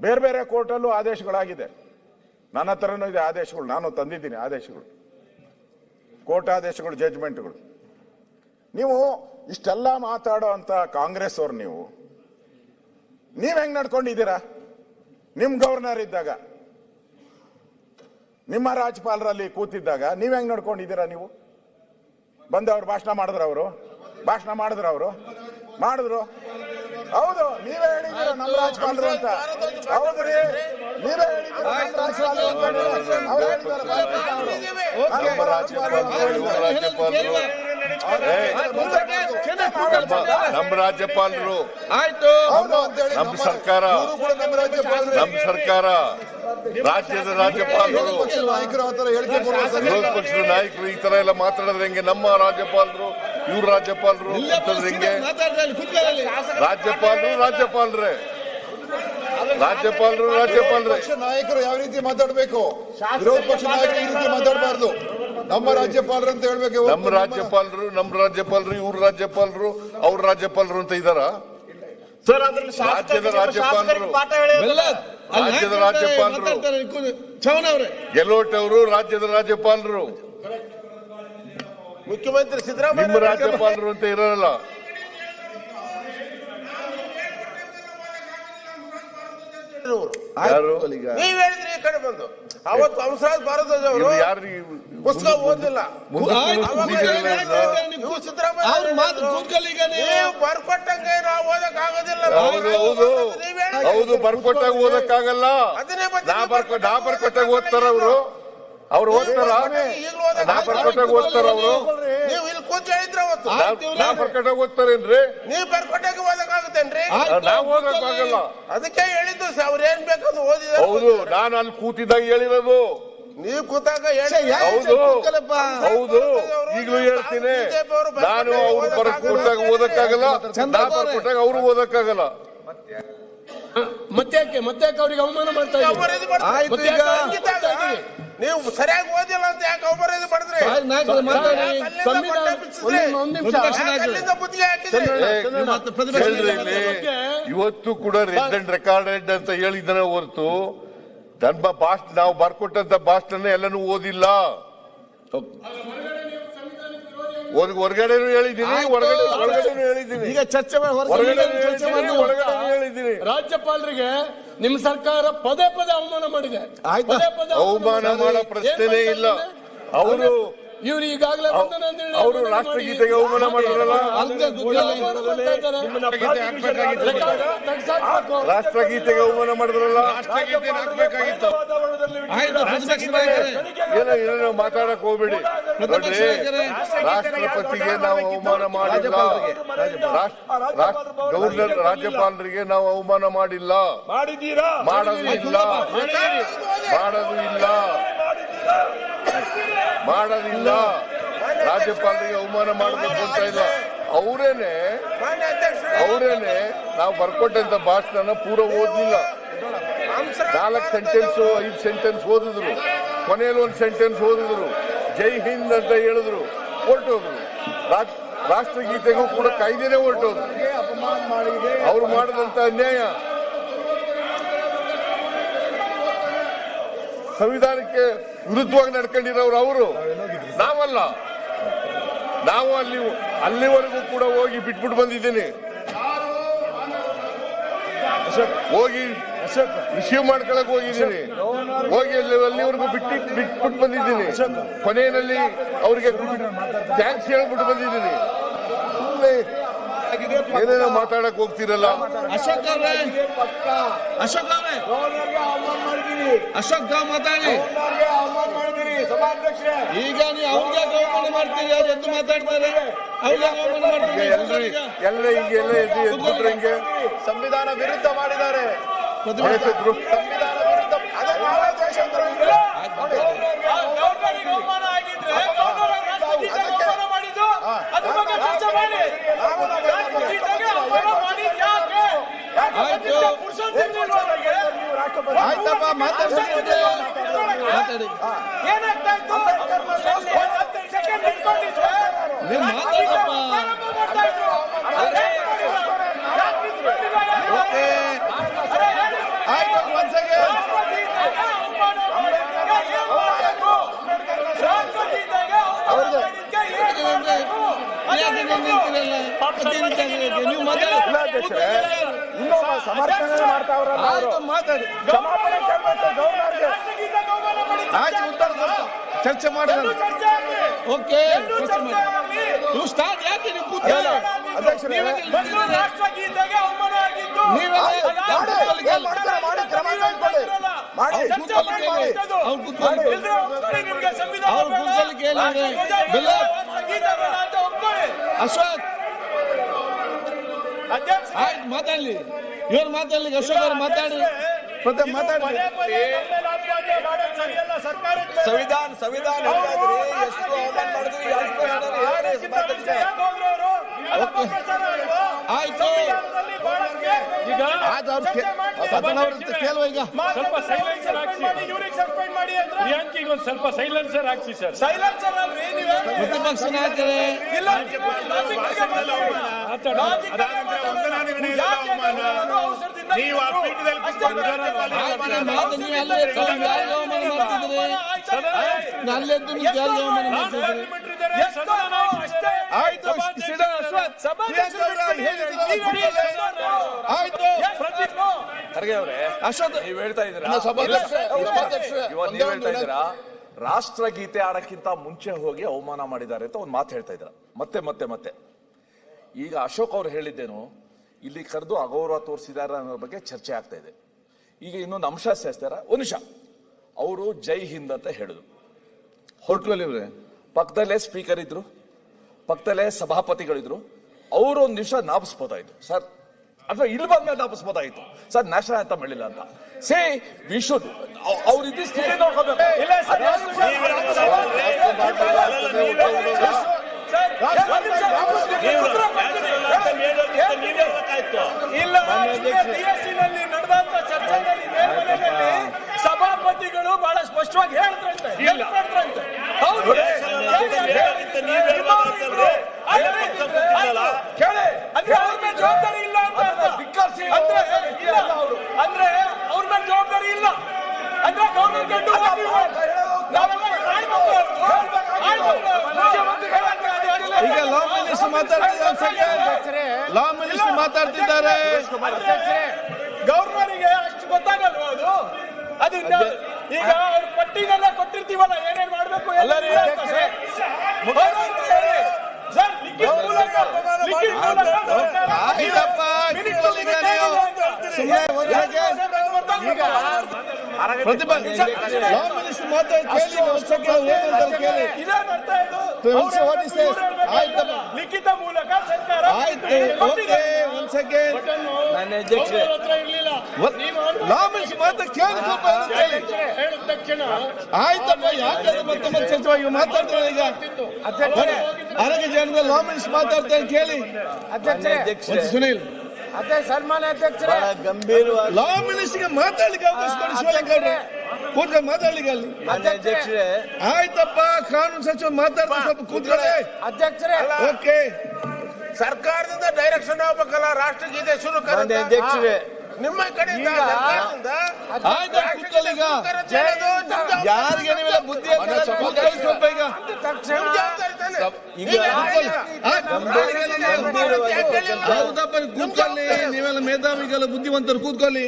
ಬೇರೆ ಬೇರೆ ಕೋರ್ಟಲ್ಲೂ ಆದೇಶಗಳಾಗಿದೆ. ನನ್ನ ಹತ್ರನೂ ಇದೆ ಆದೇಶಗಳು, ನಾನು ತಂದಿದ್ದೀನಿ ಆದೇಶಗಳು, ಕೋರ್ಟ್ ಆದೇಶಗಳು, ಜಡ್ಜ್ಮೆಂಟ್ಗಳು. ನೀವು ಇಷ್ಟೆಲ್ಲ ಮಾತಾಡೋ ಅಂತ ಕಾಂಗ್ರೆಸ್ ಅವ್ರು ನೀವ್ ಹೆಂಗ್ ನಡ್ಕೊಂಡಿದ್ದೀರಾ? ನಿಮ್ ಗವರ್ನರ್ ಇದ್ದಾಗ, ನಿಮ್ಮ ರಾಜ್ಯಪಾಲರಲ್ಲಿ ಕೂತಿದ್ದಾಗ ನೀವ್ ಹೆಂಗ್ ನಡ್ಕೊಂಡಿದ್ದೀರಾ? ನೀವು ಬಂದವ್ರು ಭಾಷಣ ಮಾಡಿದ್ರು. ಹೌದು, ನೀವೇ ಹೇಳಿದ್ದೀರ ನಮ್ಮ ರಾಜ್ಯಪಾಲರು ಅಂತ. ಹೌದ್ರಿ, ನೀವೇ ಹೇಳಿದ್ದೀರ ನಮ್ಮ ರಾಜ್ಯಪಾಲರು ಆಯ್ತು. ನಮ್ಮ ಸರ್ಕಾರ ರಾಜ್ಯದ ರಾಜ್ಯಪಾಲರು, ವಿರೋಧ ಪಕ್ಷದ ನಾಯಕರು ಈ ತರ ಎಲ್ಲ ಮಾತಾಡಿದ್ರೆ ಹೆಂಗೆ? ನಮ್ಮ ರಾಜ್ಯಪಾಲರು ಇವ್ರ ರಾಜ್ಯಪಾಲರು ಹೆಂಗೆ? ರಾಜ್ಯಪಾಲರೇ ನಾಯಕರು ಯಾವ ರೀತಿ ಮಾತಾಡಬೇಕು? ವಿರೋಧ ಪಕ್ಷ ನಾಯಕರು ಈ ರೀತಿ ಮಾತಾಡಬಾರ್ದು. ನಮ್ಮ ರಾಜ್ಯಪಾಲರು ಅಂತ ಹೇಳ್ಬೇಕು. ನಮ್ಮ ರಾಜ್ಯಪಾಲರು ಇವ್ರ ರಾಜ್ಯಪಾಲರು ಅವ್ರ ರಾಜ್ಯಪಾಲರು ಅಂತ ಇದ್ದಾರ? ರಾಜ್ಯದ ರಾಜ್ಯಪಾಲರು ಗೆಲೋಟ್ ಅವರು ರಾಜ್ಯದ ರಾಜ್ಯಪಾಲರು, ಮುಖ್ಯಮಂತ್ರಿ ಸಿದ್ದರಾಮಯ್ಯ ನಿಮ್ಮ ರಾಜ್ಯಪಾಲರು ಅಂತ ಇರಲ್ಲ. ಯಾರು ನೀವ್ ಹೇಳಿದ್ರಿ ಈ ಕಡೆ ಬಂದು ಅವತ್ತು ಹಂಸರಾಜ್ ಭಾರದ್ವಾಜ್ ಅವರು ಪುಸ್ತಕ ಓದಿಲ್ಲ, ಬರ್ಕೊಟ್ಟಂಗೆ ನಾವು ಓದಕ್ ಆಗೋದಿಲ್ಲ. ಹೌದು, ಬರ್ಕೊಟ್ಟಾಗ ಓದಕ್ಕಾಗಲ್ಲ. ನಾ ಬರ್ಕೊಟ್ಟಾಗ ಓದ್ತಾರ ಅವ್ರು ಓದ್ತಾರ? ನಾ ಬರ್ಕೊಟ್ಟಾಗ ಓದ್ತಾರ ಅವರು? ನೀವು ಇಲ್ಲಿ ಕೂತ್ ಹೇಳಿದ್ರೆ ನಾ ಬರ್ಕೊಟ್ಟಾಗ ಓದ್ತಾರೇನ್ರಿ? ನೀವು ಬರ್ಕೊಟ್ಟಾಗ ಓದಕ್ಕಾಗುತ್ತೇನ್ರಿ? ನಾವ್ ಓದಕ್ಕಾಗಲ್ಲ. ಅದಕ್ಕೆ ಹೇಳಿದ್ದು ಅವ್ರು ಏನ್ ಬೇಕಂತ ಓದಿದ. ಹೌದು, ನಾನು ಅಲ್ಲಿ ಕೂತಿದ್ದಾಗ ಹೇಳಿರೋದು. ನೀವು ಕೂತಾಗ ಹೌದು, ಈಗಲೂ ಹೇಳ್ತೀನಿ. ನಾನು ಅವ್ರು ಬರ್ಕೊಟ್ಟಾಗ ಓದಕ್ಕಾಗಲ್ಲ, ನಾ ಬರ್ಕೊಟ್ಟಾಗ ಅವ್ರು ಓದಕ್ಕಾಗಲ್ಲ. ಮತ್ತೆ ಅವ್ರಿಗೆ ಅವಮಾನ ಮಾಡ್ತಾ ಇದ್ದೀವಿ. ನೀವು ಸರಿಯಾಗಿ ಓದಿಲ್ಲ ಅಂತ ಯಾಕೆ ಅವಮಾನ ಮಾಡಿದ್ರಿ? ಇವತ್ತು ಕೂಡ ರೆಡ್ ಅಂಡ್ ರೆಕಾರ್ಡೆಡ್ ಅಂತ ಹೇಳಿದ್ದಾನೆ ಹೊರತು ನನ್ನ ಭಾಷಣ, ನಾವು ಬರ್ಕೊಟ್ಟಂತ ಭಾಷಣ ಎಲ್ಲನೂ ಓದಿಲ್ಲ. ಹೊರಗಡೆನೂ ಹೇಳಿದ್ದೀನಿ, ಒಳಗಡೆನೂ ಹೇಳಿದ್ದೀನಿ. ಈಗ ಚರ್ಚೆ ಹೇಳಿದ್ದೀನಿ. ರಾಜ್ಯಪಾಲರಿಗೆ ನಿಮ್ಮ ಸರ್ಕಾರ ಪದೇ ಅವಮಾನ ಮಾಡಿದೆ. ಅವಮಾನ ಮಾಡೋ ಪ್ರಶ್ನೆನೇ ಇಲ್ಲ. ಇವ್ರು ಈಗಾಗಲೇ ಅವರು ರಾಷ್ಟ್ರಗೀತೆಗೆ ಅವಮಾನ ಮಾಡಿದ್ರಲ್ಲ, ರಾಷ್ಟ್ರಗೀತೆಗೆ ಅವಮಾನ ಮಾಡಿದ್ರಲ್ಲ, ಏನೇನೋ ಮಾತಾಡಕ್ ಹೋಗ್ಬೇಡಿ. ನೋಡ್ರಿ, ರಾಷ್ಟ್ರಪತಿಗೆ ನಾವು ಅವಮಾನ ಮಾಡಿಲ್ಲ, ಗವರ್ನರ್ ರಾಜ್ಯಪಾಲರಿಗೆ ನಾವು ಅವಮಾನ ಮಾಡಿಲ್ಲ, ಮಾಡೋದು ಇಲ್ಲ. ರಾಜ್ಯಪಾಲರಿಗೆ ಅವಮಾನ ಮಾಡಬೇಕು ಅಂತ ಇಲ್ಲ. ಅವರೇನೆ ನಾವು ಬರ್ಕೊಟ್ಟಂತ ಭಾಷಣ ಪೂರ ಓದಿಲ್ಲ. 4 ಸೆಂಟೆನ್ಸ್ 5 ಸೆಂಟೆನ್ಸ್ ಓದಿದ್ರು, ಕೊನೆಯಲ್ಲಿ 1 ಸೆಂಟೆನ್ಸ್ ಓದಿದ್ರು, ಜೈ ಹಿಂದ್ ಅಂತ ಹೇಳಿದ್ರು, ಹೊರಟೋದ್ರು. ರಾಷ್ಟ್ರಗೀತೆಗೂ ಕೂಡ ಕಾಯ್ದೆನೇ ಹೊರಟೋದ್ರು. ಅವ್ರು ಮಾಡಿದಂತ ಅನ್ಯಾಯ. ಸಂವಿಧಾನಕ್ಕೆ ವಿರುದ್ಧವಾಗಿ ನಡ್ಕೊಂಡಿರೋರು ಅವರು, ನಾವಲ್ಲ. ನಾವು ಅಲ್ಲಿವರೆಗೂ ಕೂಡ ಹೋಗಿ ಬಿಟ್ಬಿಟ್ಟು ಬಂದಿದ್ದೀನಿ. ಹೋಗಿ ರಿಸೀವ್ ಮಾಡ್ಕೊಳಕ್ ಹೋಗಿದ್ದೀನಿ, ಹೋಗಿ ಅಲ್ಲಿವರೆಗೂ ಬಿಟ್ಬಿಟ್ಟು ಬಂದಿದ್ದೀನಿ. ಕೊನೆಯಲ್ಲಿ ಅವ್ರಿಗೆ ಥ್ಯಾಂಕ್ಸ್ ಹೇಳ್ಬಿಟ್ಟು ಬಂದಿದ್ದೀನಿ. ಏನೇನೋ ಮಾತಾಡಕ್ ಹೋಗ್ತಿರಲ್ಲ. ಅಶೋಕ್ ಮಾತಾಡಿ. ಈಗ ನೀವು ಅವ್ರಿಗೆ ಅವಮಾನ ಮಾಡ್ತೀರಿ, ಅವ್ರು ಎದ್ದು ಮಾತಾಡ್ತಾರೆ. ಹಿಂಗೆ ಸಂವಿಧಾನ ವಿರುದ್ಧ ಮಾಡಿದ್ದಾರೆ. ಆಯ್ತಪ್ಪ, ಮಾತಾಡಿ. ನೀವು ಮಾತಾಡಪ್ಪ. ಆಯ್ತು. ನೀವು ಮಾತಾಡಿ ಇನ್ನೂ ಸಮರ್ಥನೆ ಮಾಡ್ತಾವ್ರಲ್ಲ ಅವರು. ಮಾತಾಡಿ ಕ್ಷಮಾಪಣೆ ಕೇಳ್ಬೇಕು ಗೌರ್ನರ್ಗೆ. ಆಯ್ತು, ಉತ್ತರ ಕೊಡ್ತಾ ಚರ್ಚೆ ಮಾಡೋಣ. ಓಕೆ, ಚರ್ಚೆ ಮಾಡಿ. ನೀವು ಸ್ಟಾರ್ಟ್ ಯಾಕೆ ನೀವು ಕೂತ್ಕೊಳ್ಳಿ? ಅಧ್ಯಕ್ಷರೇ, ರಾಷ್ಟ್ರಗೀತೆಗೆ ಅವಮಾನ ಆಗಿದ್ದು ನೀವೆಲ್ಲ ಏನ್ ಮಾಡ್ತಾರೆ ಮಾಡಿ, ಕ್ರಮ ಕೈಗೊಳ್ಳಿ. ಮಾಡಿ. ಅವ್ರು ಕೂತ್ಕೊಳ್ಳಿ. ನಿಮ್ಗೆ ಸಂವಿಧಾನ ಅವ್ರು ಕೂತ್ಕೊಳ್ಳಿ ಕೇಳಿದ್ರೆ ಬೆಲ್ಲ ಅಶ್ವಥ್ ಆಯ್ತು ಮಾತಾಡ್ಲಿ. ಇವ್ರು ಮಾತಾಡ್ಲಿ, ಅಶೋಕ್ ಅವ್ರು ಮಾತಾಡಿ. ಪ್ರತಾಪ್ ಮಾತಾಡಿ. ಸಂವಿಧಾನ ಎಷ್ಟು ಅವಮಾನ ಮಾಡಿದ್ರಿ, ಆಯ್ತು ಈಗ ಕೇಳುವ. ಈಗ ಸ್ವಲ್ಪ ಸೈಲೆನ್ಸರ್ ಹಾಕ್ಸಿ, ಸಸ್ಪೆಂಡ್ ಮಾಡಿ ಅಂದ್ರೆ ಪ್ರಿಯಾಂಕಿಗೆ ಒಂದು ಸ್ವಲ್ಪ ಸೈಲೆನ್ಸರ್ ಹಾಕ್ಸಿ ಸರ್. ಸೈಲೆನ್ಸರ್ ಅಲ್ರಿ ನೀವೇ ಪ್ರತಿಪಕ್ಷ ನಾಯಕರೇ. ಇಲ್ಲ, ನೀವು ಆ ಪೀಠದಲ್ಲಿ ಅಲ್ಲೆದ್ದು ನೀವು ಯಾರಿಗೆ ಅವಮಾನ ಮಾಡ್ತಿದ್ರಿ? ಆಯ್ತು, ಆಯ್ತು ಖರ್ಗೆ ಅವರೇ, ಅಶ್ವಥ್ ನೀವ್ ಹೇಳ್ತಾ ಇದ್ದೀರಾ ರಾಷ್ಟ್ರಗೀತೆ ಆಡಕ್ಕಿಂತ ಮುಂಚೆ ಹೋಗಿ ಅವಮಾನ ಮಾಡಿದ್ದಾರೆ ಅಂತ ಒಂದು ಮಾತು ಹೇಳ್ತಾ ಇದ್ದೀರಾ ಮತ್ತೆ. ಈಗ ಅಶೋಕ್ ಅವ್ರು ಹೇಳಿದ್ದೇನು, ಇಲ್ಲಿ ಕರೆದು ಅಗೌರವ ತೋರಿಸಿದ್ದಾರೆ ಅನ್ನೋ ಬಗ್ಗೆ ಚರ್ಚೆ ಆಗ್ತಾ ಇದೆ. ಈಗ ಇನ್ನೊಂದು ಅಂಶ ಸೇರಿಸ್ತಾರ. ಒಂದು ನಿಮಿಷ, ಅವರು ಜೈ ಹಿಂದ್ ಅಂತ ಹೇಳಿದ್ರು. ಹೊರಟಲ್ಲಿ ಪಕ್ಕದಲ್ಲೇ ಸ್ಪೀಕರ್ ಇದ್ರು, ಪಕ್ಕದಲ್ಲೇ ಸಭಾಪತಿಗಳಿದ್ರು. ಅವರು ಒಂದು ನಿಮಿಷ ನಾಪಿಸ್ಬೋದಾಯ್ತು ಸರ್, ಅಥವಾ ಇಲ್ಲಿ ಬಂದ್ಮೇಲೆ ನಾಪಿಸ್ಬೋದಾಯ್ತು ಸರ್, ನ್ಯಾಷನಲ್ ಅಂತ ಮಾಡಿಲ್ಲ ಅಂತ. ಸೇ ವಿ ಶುಡ್ ಅವ್ರು ಇದ್ದ ಸ್ಥಿತಿ ನೋಡ್ಕೋಬೇಕು. ನಡೆದಂತ ಚರ್ಚೆಯಲ್ಲಿ ಸಭಾಪತಿಗಳು ಬಹಳ ಸ್ಪಷ್ಟವಾಗಿ ಹೇಳಿದ್ರಂತೆ. ಹೌದು, ಜವಾಬ್ದಾರಿ ಇಲ್ಲ ಅಂದ್ರೆ ಅವ್ರ ಮೇಲೆ ಜವಾಬ್ದಾರಿ ಇಲ್ಲ ಅಂದ್ರೆ ಗೌರ್ಮೆಂಟ್ ಈಗ ಲಾ ಮಿನಿಸ್ಟರ್ ಮಾತಾಡ್ತಿದ್ದಾರೆ. ಗವರ್ನರಿಗೆ ಅಷ್ಟು ಗೊತ್ತಾಗಲ್ವಾ ಅದು? ಅದರಿಂದ ಈಗ ಅವ್ರ ಪಟ್ಟಿನೆಲ್ಲ ಕೊಟ್ಟಿರ್ತೀವಲ್ಲ, ಏನೇನ್ ಮಾಡ್ಬೇಕು ಎಲ್ಲ ಲಿಖಿತ ಮೂಲಕ ಸರ್ಕಾರ ಆಯ್ತಪ್ಪ, ಯಾಕೆ ಮತ್ತೆ ಚರ್ಚೆ ಮಾತಾಡ್ತಾರೆ. ಈಗ ಆರೋಗ್ಯ ಜನರ ಲಾ ಮಿನಿಸ್ಟರ್ ಮಾತಾಡ್ತಾರೆ ಕೇಳಿ. ಸುನೀಲ್ ಸನ್ಮಾನ್ಯ ಅಧ್ಯಕ್ಷರೇ, ಗಂಭೀರವಾಗಿ ಲಾ ಮಿನಿಸ್ಟರ್ಗೆ ಮಾತಾಡ್ಲಿಕ್ಕೆ ಅವಕಾಶ ಕೊಡಿ. ಶಿವಲಿಂಗೌಡ್ರೆ ಕೂತ್ಕೊಂಡು ಮಾತಾಡ್ಲಿಕ್ಕೆ ಅಲ್ಲಿ. ಆಯ್ತಪ್ಪ, ಕಾನೂನು ಸಚಿವ ಮಾತಾಡ್ತಾರೆ, ಸ್ವಲ್ಪ ಕೂತ್ಕೊಳ್ಳಿ. ಅಧ್ಯಕ್ಷರೇ, ಓಕೆ. ಸರ್ಕಾರದಿಂದ ಡೈರೆಕ್ಷನ್ ಹೋಗ್ಬೇಕಲ್ಲ, ರಾಷ್ಟ್ರಗೀತೆ ಶುರು ಅಧ್ಯಕ್ಷರೇ ನಿಮ್ಮ ಕಡೆಯಿಂದ ಆಯ್ತು, ಕೂತ್ಕೊಳ್ಳಿ. ಈಗ ಯಾರಿಗೆ ನೀವೆಲ್ಲ ಬುದ್ಧಿ ಕೂತ್ಕೊಳ್ಳಿ ಸ್ವಲ್ಪ. ಈಗ ಹೌದಪ್ಪ, ಕೂತ್ಕೊಳ್ಳಿ. ನೀವೆಲ್ಲ ಮೇಧಾವಿಗೆಲ್ಲ ಬುದ್ಧಿವಂತರು ಕೂತ್ಕೊಳ್ಳಿ.